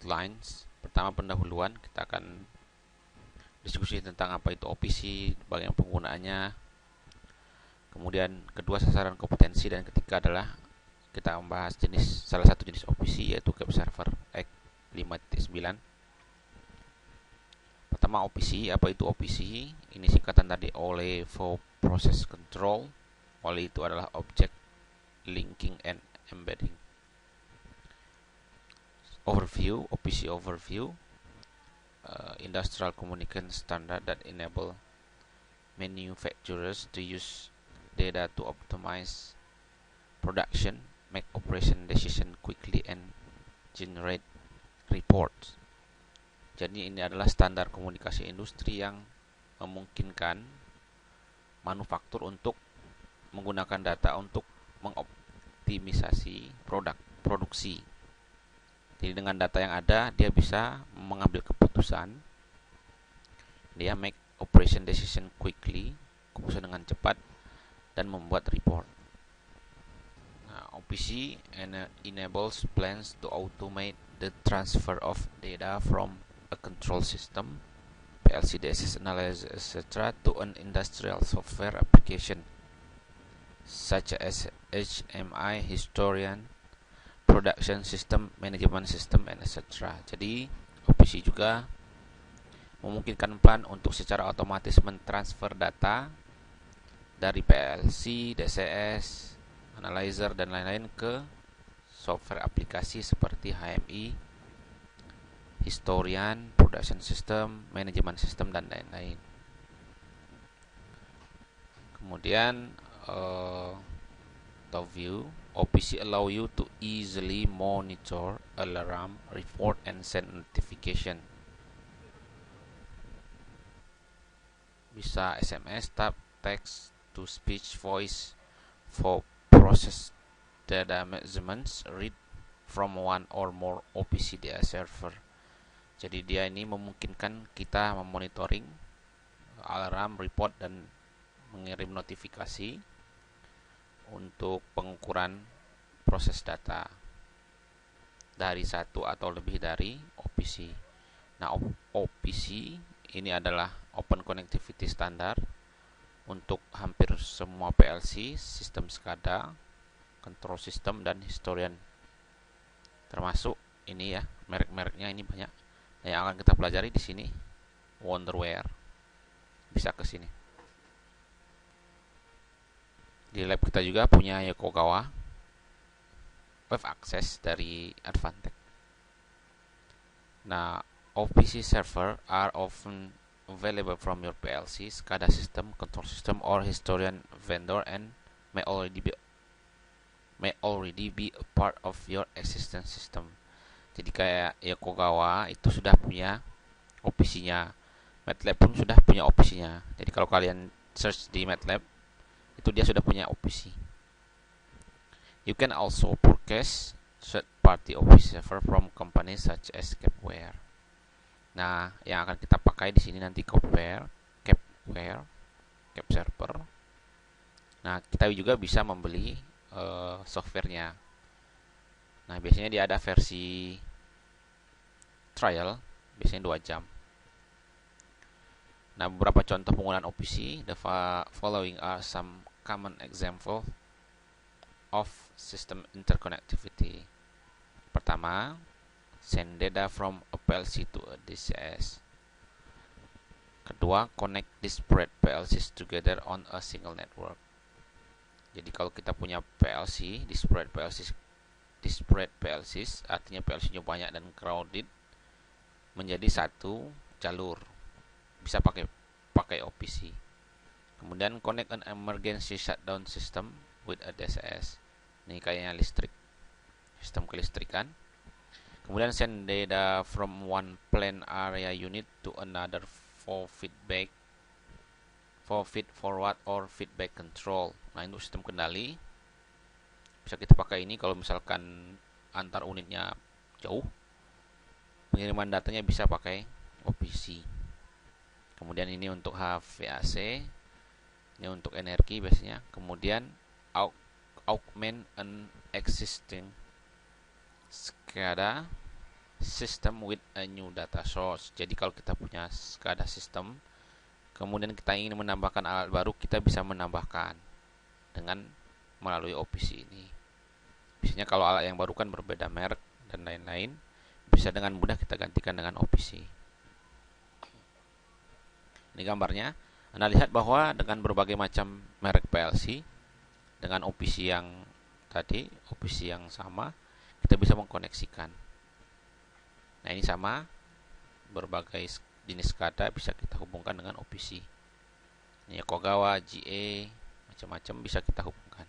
outlines. Pertama, pendahuluan, kita akan diskusi tentang apa itu OPC, bagaimana penggunaannya. Kemudian kedua, sasaran kompetensi, dan ketiga adalah kita membahas salah satu jenis OPC, yaitu Cap Server X 5.9. Pertama, OPC. Apa itu OPC? Ini singkatan dari Ole for Process Control. Ole itu adalah Object Linking and Embedding. Overview, OPC overview, industrial communication standard that enable manufacturers to use data to optimize production, make operation decision quickly, and generate reports. Jadi ini adalah standar komunikasi industri yang memungkinkan manufaktur untuk menggunakan data untuk mengoptimisasi produksi. Jadi dengan data yang ada, dia bisa mengambil keputusan, dia make operation decision quickly, keputusan dengan cepat, dan membuat report. Nah, OPC enables plans to automate the transfer of data from a control system, PLC, DSS analysis, etc., to an industrial software application such as HMI, Historian, Production System, Management System, and etc. Jadi OPC juga memungkinkan plan untuk secara otomatis mentransfer data dari PLC, DCS, analyzer, dan lain-lain ke software aplikasi seperti HMI, Historian, Production System, Management System, dan lain-lain. Kemudian top view, OPC allow you to easily monitor, alarm, report, and send notification. Bisa SMS, tap, text to speech, voice for process data measurements, read from one or more OPC data server. Jadi dia ini memungkinkan kita memonitoring, alarm, report, dan mengirim notifikasi untuk pengukuran proses data dari satu atau lebih dari OPC. Nah, OPC ini adalah Open Connectivity Standard untuk hampir semua PLC, sistem SCADA, control system, dan historian. Termasuk ini ya, merek-mereknya ini banyak. Nah, yang akan kita pelajari di sini Wonderware. Bisa ke sini. Di lab kita juga punya Yokogawa, Web Access dari Advantech. Nah, OPC server are often available from your PLC, SCADA system, control system, or historian vendor, and may already be a part of your existing system. Jadi kayak Yokogawa itu sudah punya OPC-nya. MATLAB pun sudah punya OPC-nya. Jadi kalau kalian search di MATLAB, itu dia sudah punya OPC. You can also purchase third-party OPC server from companies such as Capware. Nah, yang akan kita pakai di sini nanti Capware, Cap Server. Nah, kita juga bisa membeli softwarenya. Nah, biasanya dia ada versi trial, biasanya 2 jam. Nah, beberapa contoh penggunaan OPC. The following are some common example of system interconnectivity. Pertama, send data from a PLC to a DCS. Kedua, connect disparate PLCs together on a single network. Jadi kalau kita punya PLC, disparate PLCs, artinya PLC-nya banyak dan crowded, menjadi satu jalur. Bisa pakai OPC. Kemudian connect an emergency shutdown system with a DCS. Ini kayaknya listrik, sistem kelistrikan. Kemudian send data from one plant area unit to another for feed forward or feedback control. Nah, itu sistem kendali. Bisa kita pakai ini kalau misalkan antar unitnya jauh. Pengiriman datanya bisa pakai OPC. Kemudian ini untuk HVAC, ini untuk energi biasanya. Kemudian augment an existing SCADA system with a new data source. Jadi kalau kita punya SCADA system, kemudian kita ingin menambahkan alat baru, kita bisa menambahkan dengan melalui OPC ini. Biasanya kalau alat yang baru kan berbeda merek dan lain-lain, bisa dengan mudah kita gantikan dengan OPC. Ini gambarnya. Anda lihat bahwa dengan berbagai macam merek PLC, dengan OPC yang tadi, OPC yang sama, kita bisa mengkoneksikan. Nah, ini sama, berbagai jenis SCADA bisa kita hubungkan dengan OPC. Ini Yokogawa, GE, macam-macam bisa kita hubungkan.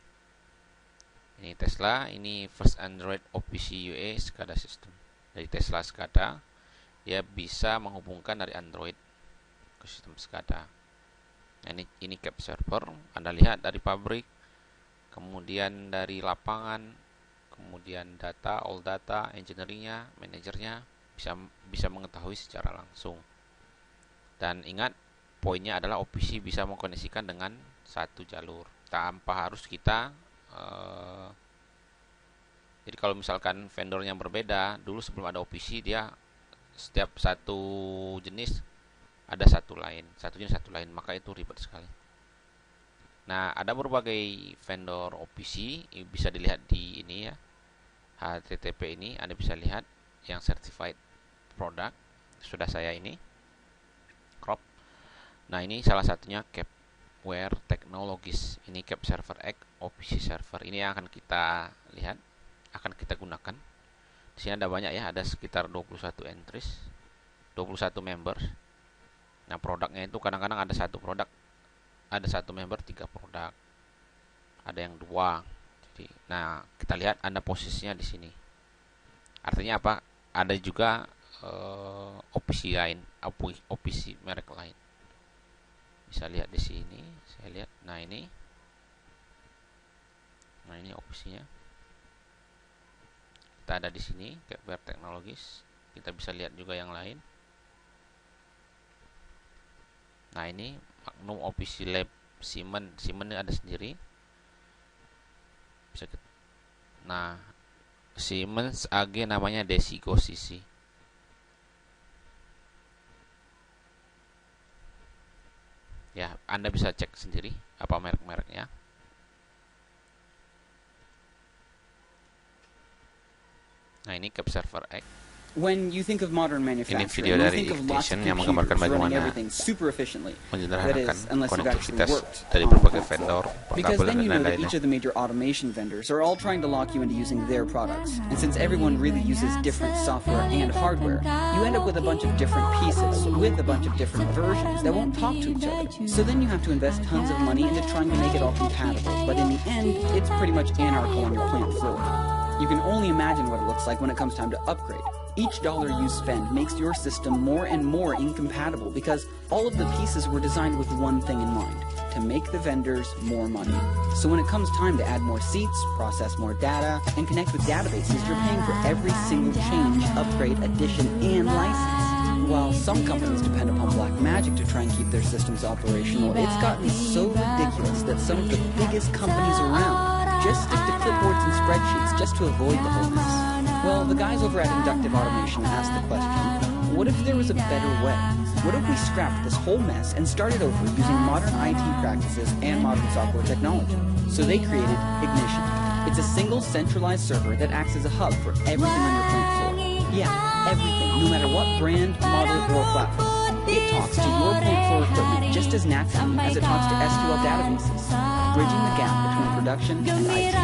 Ini Tesla, ini first Android OPC UA SCADA system. Dari Tesla SCADA, dia bisa menghubungkan dari Android ke sistem SCADA. Nah, ini cap server, Anda lihat dari pabrik, kemudian dari lapangan, kemudian data, all data, engineeringnya, manajernya bisa mengetahui secara langsung. Dan ingat, poinnya adalah OPC bisa mengkoneksikan dengan satu jalur tanpa harus kita jadi kalau misalkan vendor yang berbeda, dulu sebelum ada OPC dia setiap satu jenis ada satu lain, satu jenis satu lain, maka itu ribet sekali. Nah, ada berbagai vendor OPC, bisa dilihat di ini ya, HTTP ini, Anda bisa lihat yang certified product, sudah saya ini crop. Nah, ini salah satunya Capware Technologies, ini Cap Server X OPC server, ini yang akan kita lihat, akan kita gunakan. Di sini ada banyak ya, ada sekitar 21 entries, 21 members. Nah, produknya itu kadang-kadang ada satu produk, ada satu member 3 produk, ada yang 2. Jadi, nah, kita lihat Anda posisinya di sini. Artinya apa? Ada juga OPC lain, OPC merek lain. Bisa lihat di sini, saya lihat. Nah, ini OPC-nya. Kita ada di sini, Capware Technologies. Kita bisa lihat juga yang lain. Nah, ini Magnum OPC Lab Siemens ini ada sendiri. Bisa kita. Nah, Siemens AG namanya Desigo CC. Ya, Anda bisa cek sendiri apa merek-mereknya. Nah, ini Cap Server X. When you think of modern manufacturing, video you dari think of lots of yang computers menggambarkan running bagaimana everything super efficiently. That menyederhanakan is, unless you've actually konektivitas worked dari on berbagai the plant vendor, floor. Because kabel then dan you know that lain-lainnya. each of the major automation vendors are all trying to lock you into using their products. And since everyone really uses different software and hardware, you end up with a bunch of different pieces with a bunch of different versions that won't talk to each other. So then you have to invest tons of money into trying to make it all compatible. But in the end, it's pretty much anarchical on your plant floor. You can only imagine what it looks like when it comes time to upgrade. Each dollar you spend makes your system more and more incompatible because all of the pieces were designed with one thing in mind, to make the vendors more money. So when it comes time to add more seats, process more data, and connect with databases, you're paying for every single change, upgrade, addition, and license. While some companies depend upon black magic to try and keep their systems operational, it's gotten so ridiculous that some of the biggest companies around just stick to clipboards and spreadsheets just to avoid the whole mess. Well, the guys over at Inductive Automation asked the question, what if there was a better way? What if we scrapped this whole mess and started over using modern IT practices and modern software technology? So they created Ignition. It's a single centralized server that acts as a hub for everything on your plant floor. Yeah, everything, no matter what brand, model, or platform. It talks to your plant floor equipment just as naturally as it talks to SQL databases, bridging the gap between production and IT.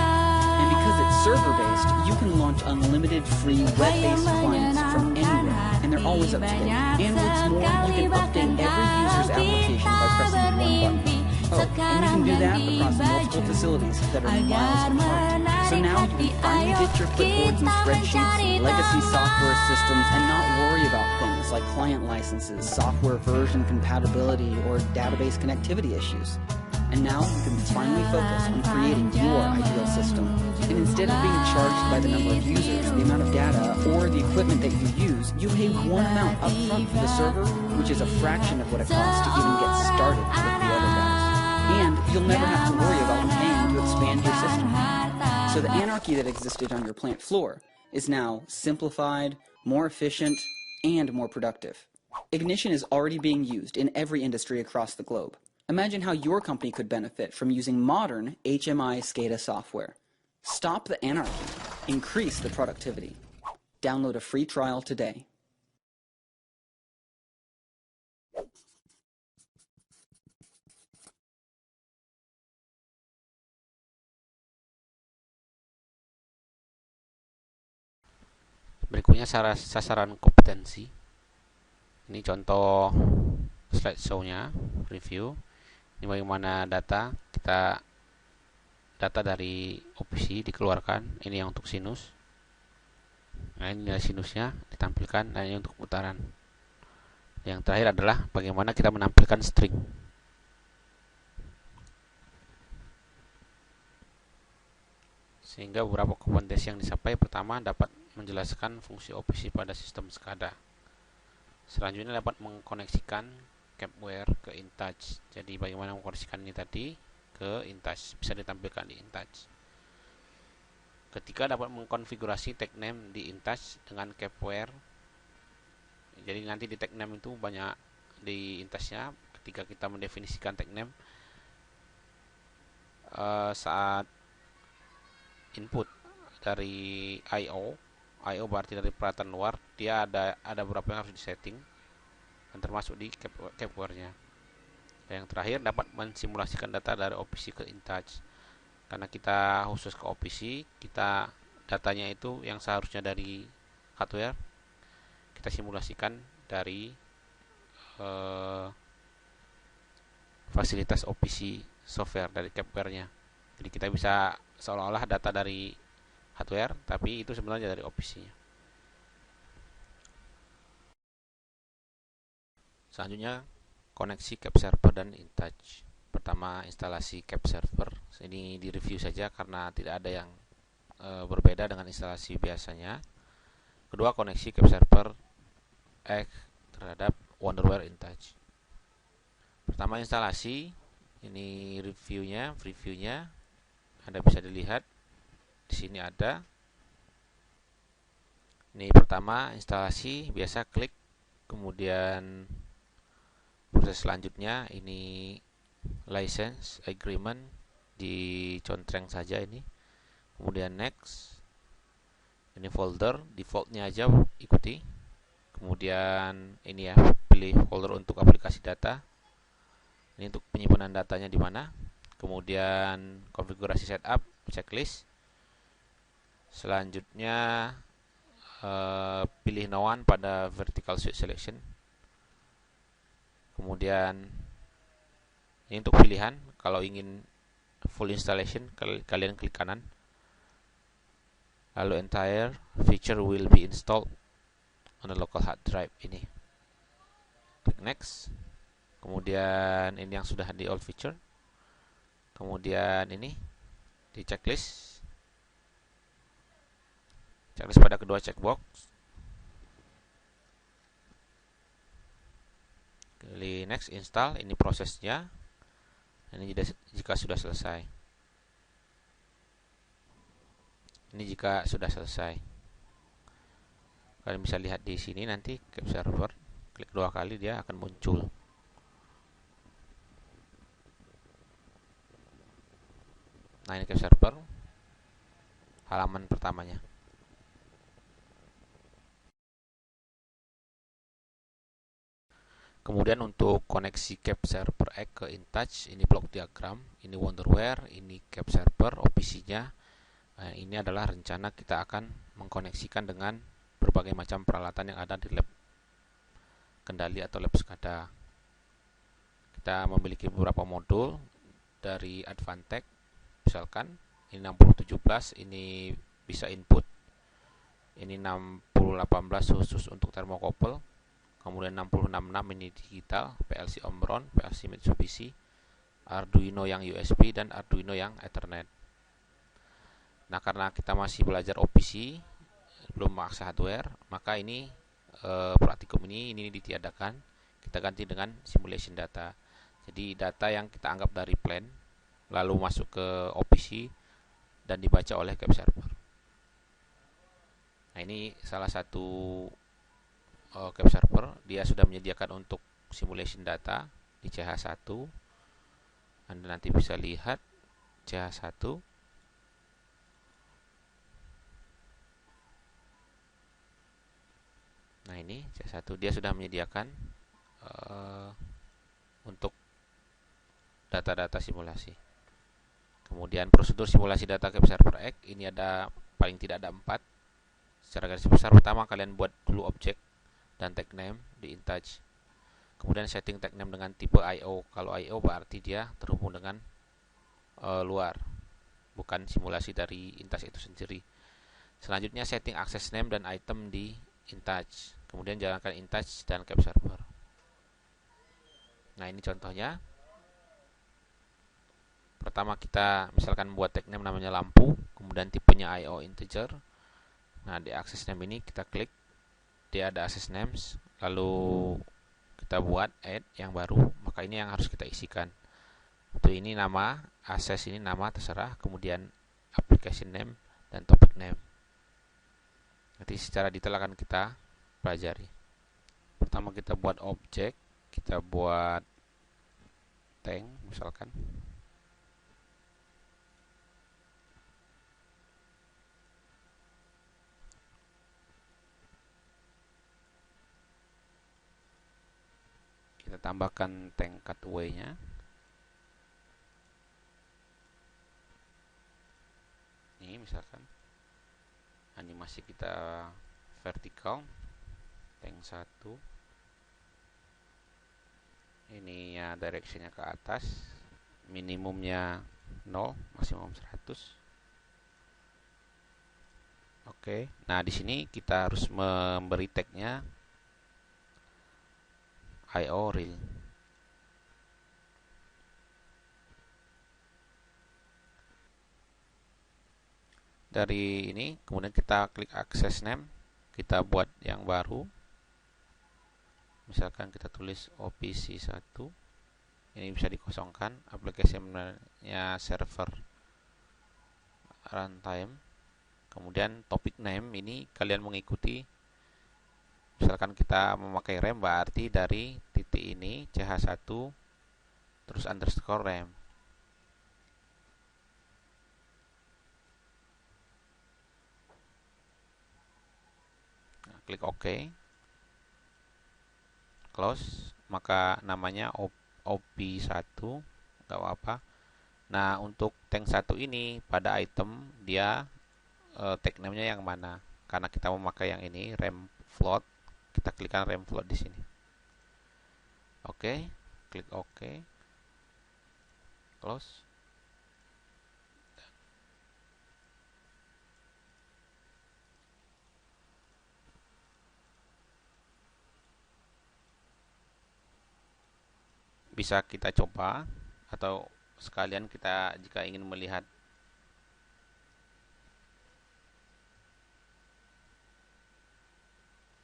And because it's server-based, you can launch unlimited free web-based clients from anywhere, and they're always up to date. And what's more, you can update every user's application by pressing one button. Oh, and you can do that across multiple facilities that are miles apart. So now you can finally ditch your clipboards and spreadsheets, legacy software systems, and not worry about things like client licenses, software version compatibility, or database connectivity issues. And now you can finally focus on creating your ideal system. And instead of being charged by the number of users, the amount of data, or the equipment that you use, you pay one amount up front for the server, which is a fraction of what it costs to even get started with the other guys. And you'll never have to worry about paying to expand your system. So the anarchy that existed on your plant floor is now simplified, more efficient, and more productive. Ignition is already being used in every industry across the globe. Imagine how your company could benefit from using modern HMI SCADA software. Stop the anarchy. Increase the productivity. Download a free trial today. Berikutnya sasaran kompetensi. Ini contoh slideshow-nya, review. Ini bagaimana data dari OPC dikeluarkan. Ini yang untuk sinus. Nah, ini nilai sinusnya ditampilkan, dan ini untuk putaran. Yang terakhir adalah bagaimana kita menampilkan string. Sehingga beberapa kompetensi yang dicapai. Pertama, dapat menjelaskan fungsi OPC pada sistem SCADA. Selanjutnya dapat mengkoneksikan Kepware ke InTouch. Jadi bagaimana mengkoneksikan ini tadi ke InTouch, bisa ditampilkan di InTouch. Ketika dapat mengkonfigurasi tag name di InTouch dengan Kepware. Jadi nanti di tag name itu banyak di InTouch-nya. Ketika kita mendefinisikan tag name saat input dari I/O berarti dari peralatan luar, dia ada beberapa yang harus disetting, dan termasuk di Kepware-nya. Dan yang terakhir, dapat mensimulasikan data dari OPC ke InTouch. Karena kita khusus ke OPC, kita datanya itu yang seharusnya dari hardware, kita simulasikan dari fasilitas OPC software dari Kepware-nya. Jadi kita bisa seolah-olah data dari hardware, tapi itu sebenarnya dari OPC-nya. Selanjutnya, koneksi Cap Server dan InTouch. Pertama, instalasi Cap Server. Ini di review saja karena tidak ada yang berbeda dengan instalasi biasanya. Kedua, koneksi Cap Server terhadap Wonderware InTouch. Pertama, instalasi. Ini previewnya. Anda bisa dilihat di sini ada. Ini pertama instalasi, biasa klik, kemudian proses selanjutnya ini license agreement, dicontreng saja ini, kemudian next. Ini folder, defaultnya aja ikuti, kemudian ini ya, pilih folder untuk aplikasi data. Ini untuk penyimpanan datanya di mana. Kemudian konfigurasi setup, checklist. Selanjutnya pilih no one pada vertical switch selection. Kemudian ini untuk pilihan, kalau ingin full installation kalian klik kanan. Lalu entire feature will be installed on the local hard drive ini. Klik next. Kemudian ini yang sudah di all feature. Kemudian ini di checklist pada kedua checkbox. Pilih next, install. Ini prosesnya. Ini jika sudah selesai. Ini jika sudah selesai. Kalian bisa lihat di sini nanti Cap Server. Klik 2 kali dia akan muncul. Nah, ini Cap Server, halaman pertamanya. Kemudian untuk koneksi Cap Server X ke InTouch, ini block diagram, ini Wonderware, ini Cap Server, OPC-nya. Nah, ini adalah rencana kita akan mengkoneksikan dengan berbagai macam peralatan yang ada di lab kendali atau lab SCADA. Kita memiliki beberapa modul dari Advantech. Misalkan ini 6017, ini bisa input. Ini 6018 khusus untuk thermocouple. Kemudian 6066 ini digital, PLC Omron, PLC Mitsubishi, Arduino yang USB, dan Arduino yang Ethernet. Nah, karena kita masih belajar OPC, belum mengakses hardware, maka ini praktikum ini ditiadakan. Kita ganti dengan simulation data. Jadi data yang kita anggap dari plan lalu masuk ke OPC dan dibaca oleh Cap Server. Nah, Nah, ini salah satu web server, dia sudah menyediakan untuk simulation data di CH1. Anda nanti bisa lihat CH1. Nah, ini CH1 dia sudah menyediakan untuk data-data simulasi. Kemudian prosedur simulasi data web server X, ini ada paling tidak ada 4. Secara garis besar, pertama kalian buat dulu objek dan tag name di InTouch. Kemudian setting tag name dengan tipe IO. Kalau IO berarti dia terhubung dengan luar, bukan simulasi dari InTouch itu sendiri. Selanjutnya setting access name dan item di InTouch. Kemudian jalankan InTouch dan web server. Nah, ini contohnya. Pertama kita misalkan buat tag name namanya lampu, kemudian tipenya IO integer. Nah, di access name ini kita klik, dia ada access names, lalu kita buat add yang baru, maka ini yang harus kita isikan. Itu ini nama, access ini nama terserah, kemudian application name dan topic name. Nanti secara detail akan kita pelajari. Pertama kita buat objek, kita buat tank misalkan. Kita tambahkan tank cutaway-nya. Ini misalkan animasi kita vertikal, tank 1. Ini ya directionnya ke atas, minimumnya 0, maksimum 100. Oke. Nah, di sini kita harus memberi tagnya IO real. Dari ini kemudian kita klik access name, kita buat yang baru. Misalkan kita tulis OPC1. Ini bisa dikosongkan, aplikasinya server runtime. Kemudian topic name ini kalian mengikuti. Misalkan kita memakai rem, berarti dari titik ini CH1 terus underscore rem. Nah, klik OK, close, maka namanya OP1, nggak apa-apa. Nah, untuk tank 1 ini pada item dia tag name-nya yang mana? Karena kita memakai yang ini rem float, kita klikkan rem float di sini. Oke, klik OK, close. Bisa kita coba, atau sekalian kita jika ingin melihat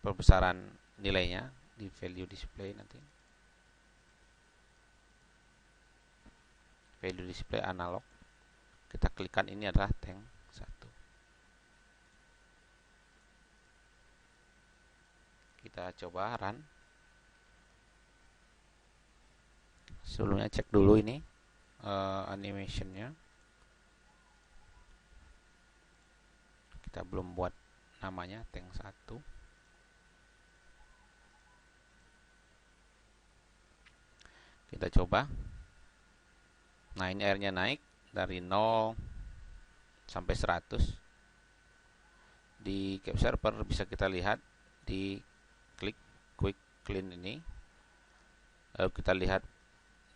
perbesaran nilainya di value display nanti. Value display analog. Kita klikkan ini adalah tank 1. Kita coba run. Sebelumnya cek dulu ini animationnya. Kita belum buat namanya tank 1. Kita coba. Nah, ini airnya naik dari 0 sampai 100. Di web server bisa kita lihat di klik quick clean ini. Lalu kita lihat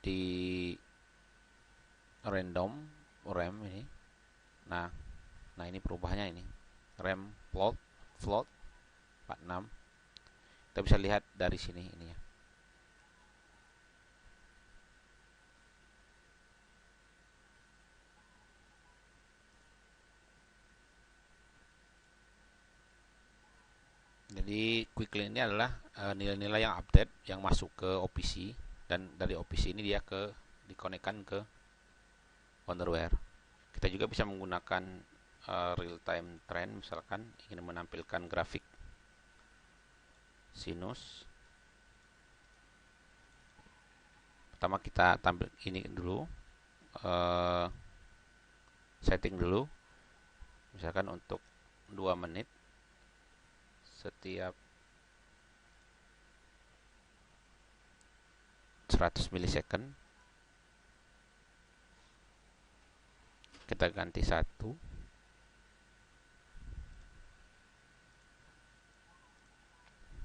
di random rem ini. Nah ini perubahannya ini. Rem float 46. Kita bisa lihat dari sini ini ya. Jadi quick clean ini adalah nilai-nilai yang update yang masuk ke OPC, dan dari OPC ini dia dikonekkan ke Wonderware. Kita juga bisa menggunakan real time trend, misalkan ingin menampilkan grafik sinus. Pertama kita tampil ini dulu, setting dulu, misalkan untuk 2 menit setiap 100 milisecond. Kita ganti 1.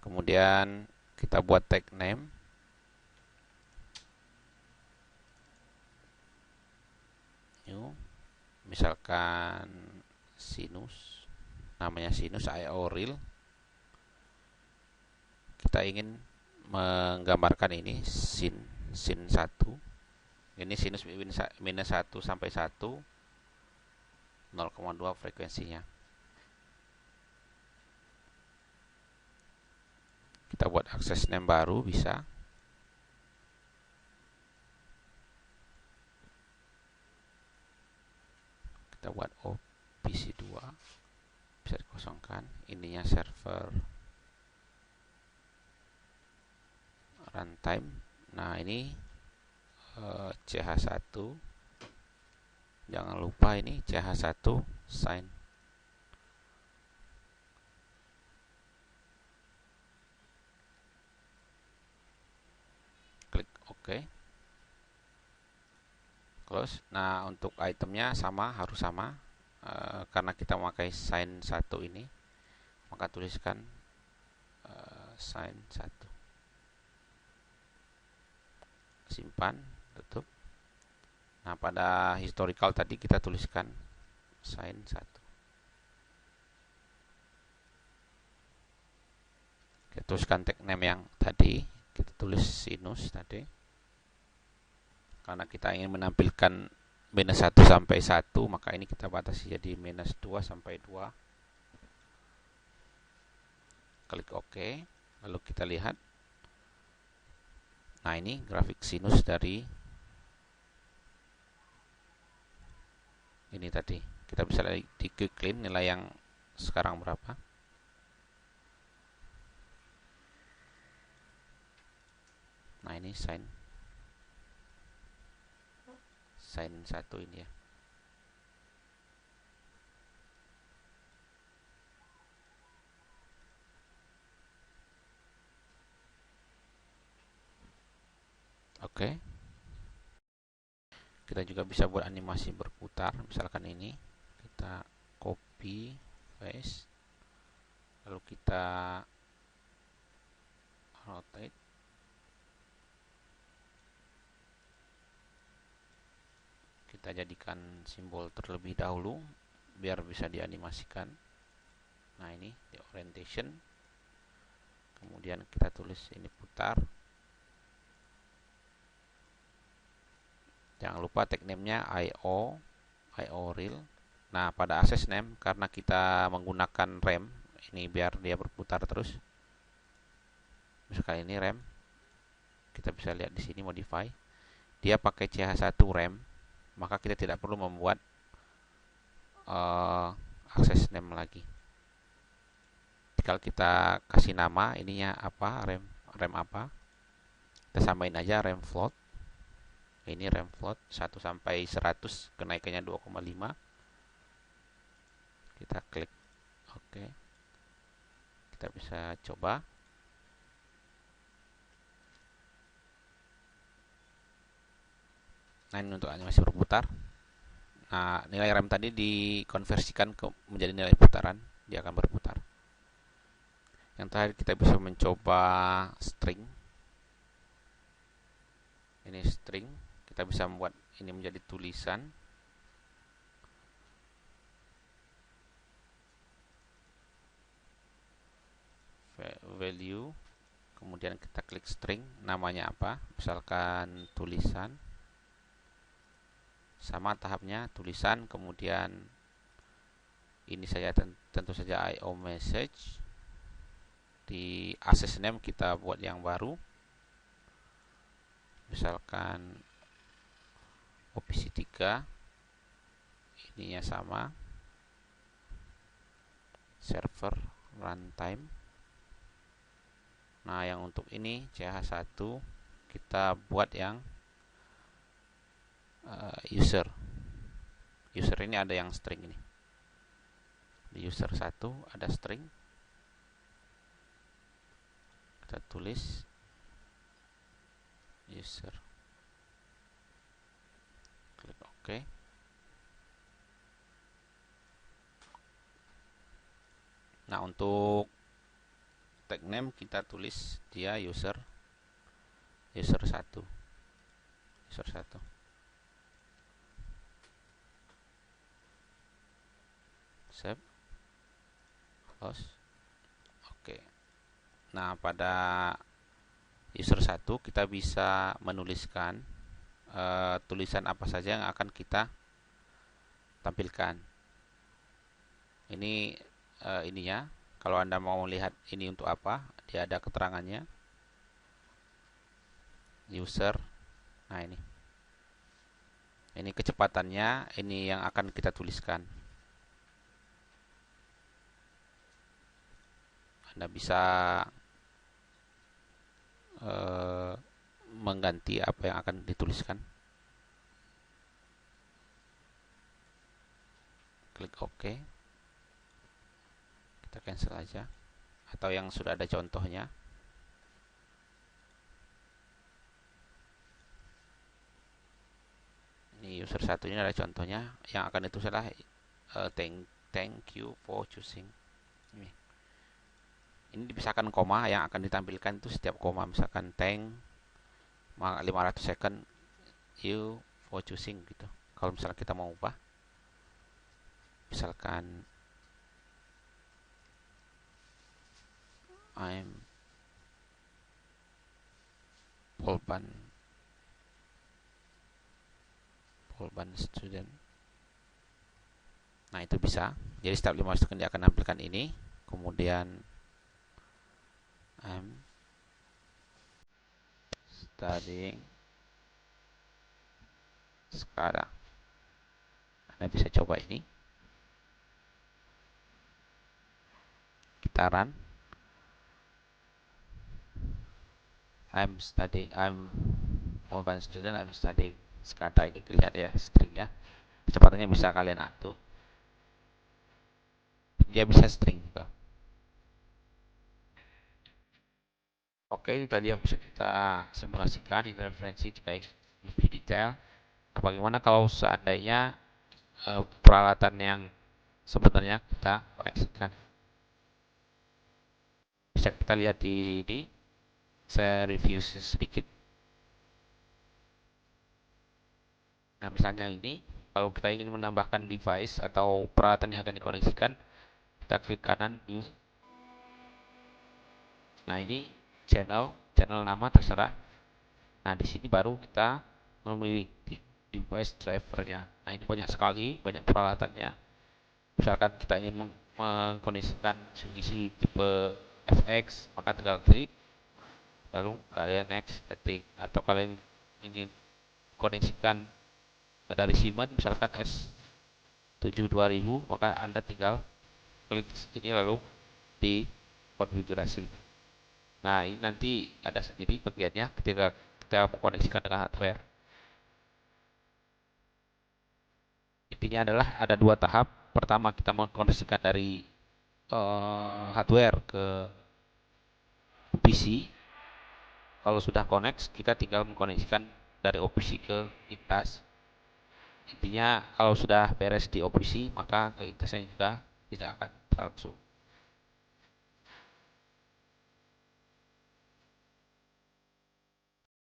Kemudian kita buat tag name. Misalkan sinus, namanya sinus IO real. Kita ingin menggambarkan ini sin 1. Ini sinus minus 1 sampai 1, 0,2 frekuensinya. Kita buat akses name baru bisa. Kita buat OPC2, bisa dikosongkan. Ininya server runtime. Nah ini CH1, jangan lupa ini CH1 sign. Klik OK, close. Nah untuk itemnya sama, harus sama, karena kita memakai sign 1 ini, maka tuliskan sign 1, simpan, tutup. Nah pada historical tadi kita tuliskan sign 1. Kita tuliskan tag name yang tadi, kita tulis sinus tadi, karena kita ingin menampilkan minus 1 sampai 1, maka ini kita batasi jadi minus 2 sampai 2. Klik OK, lalu kita lihat. Nah ini grafik sinus dari ini tadi. Kita bisa lihat di quick clean nilai yang sekarang berapa. Nah ini sign 1 ini ya. Oke. Kita juga bisa buat animasi berputar, misalkan ini. Kita copy, paste, lalu kita rotate. Kita jadikan simbol terlebih dahulu biar bisa dianimasikan. Nah ini di orientation, kemudian kita tulis ini putar. Jangan lupa tag name-nya IO real. Nah pada access name, karena kita menggunakan rem ini biar dia berputar terus, misalkan ini rem, kita bisa lihat di sini modify, dia pakai CH1 rem, maka kita tidak perlu membuat access name lagi. Kalau kita kasih nama ininya apa, rem apa, kita samain aja rem float. Ini rem float 1 sampai 100, kenaikannya 2,5. Kita klik OK. Kita bisa coba. Nah ini untuk animasi berputar. Nah nilai rem tadi dikonversikan menjadi nilai putaran, dia akan berputar. Yang terakhir kita bisa mencoba string. Ini string, kita bisa membuat ini menjadi tulisan. Value, kemudian kita klik string, namanya apa, misalkan tulisan. Sama tahapnya, tulisan, kemudian ini saja tentu saja IO message. Di access name kita buat yang baru, misalkan OPC3, ininya sama. server runtime. Nah, yang untuk ini CH1 kita buat yang user. User ini ada yang string ini. Di user 1 ada string. Kita tulis user. Klik OK. Nah, untuk tag name kita tulis dia user 1. User 1. Save. Close. Oke. Nah, pada user 1 kita bisa menuliskan tulisan apa saja yang akan kita tampilkan. Ini ininya. Kalau Anda mau melihat ini untuk apa, dia ada keterangannya. User. Nah, ini kecepatannya, ini yang akan kita tuliskan. Anda bisa mengganti apa yang akan dituliskan. Klik OK. Kita cancel aja. Atau yang sudah ada contohnya. Ini user 1 ini ada contohnya. Yang akan ditulis adalah thank you for choosing. Ini dipisahkan koma, yang akan ditampilkan itu setiap koma. Misalkan thank 500 second you for choosing gitu. Kalau misalnya kita mau ubah, misalkan I'm Polban student. Nah, itu bisa. Jadi setiap 5 second dia akan tampilkan ini. Kemudian I'm studying sekarang. Anda bisa coba ini. Kita run. I'm Polban student, I'm studying sekarang. Ini lihat ya stringnya. Kecepatannya bisa kalian atur. Dia bisa string juga. Oke, tadi yang bisa kita simulasikan ini referensi baik lebih detail. Bagaimana kalau seandainya peralatan yang sebenarnya kita koneksikan? Bisa kita lihat di ini. Saya review sedikit. Nah, misalnya ini, kalau kita ingin menambahkan device atau peralatan yang akan dikoneksikan, kita klik kanan new. Nah, ini channel nama terserah. Nah, di sini baru kita memilih device drivernya. Nah, ini banyak sekali, banyak peralatannya. Misalkan kita ingin mengkoneksikan solusi tipe FX, maka tinggal klik, lalu kalian next setting. Atau kalian ingin koneksikan dari Siemens, misalkan S7 2000, maka Anda tinggal klik sini lalu di konfigurasi. Nah, ini nanti ada sendiri bagiannya ketika kita mengkoneksikan dengan hardware. Intinya adalah ada 2 tahap. Pertama, kita mengkoneksikan dari hardware ke PC. Kalau sudah connect, kita tinggal mengkoneksikan dari OPC ke IPAS. Intinya kalau sudah beres di OPC, maka ke IPAS juga tidak akan langsung.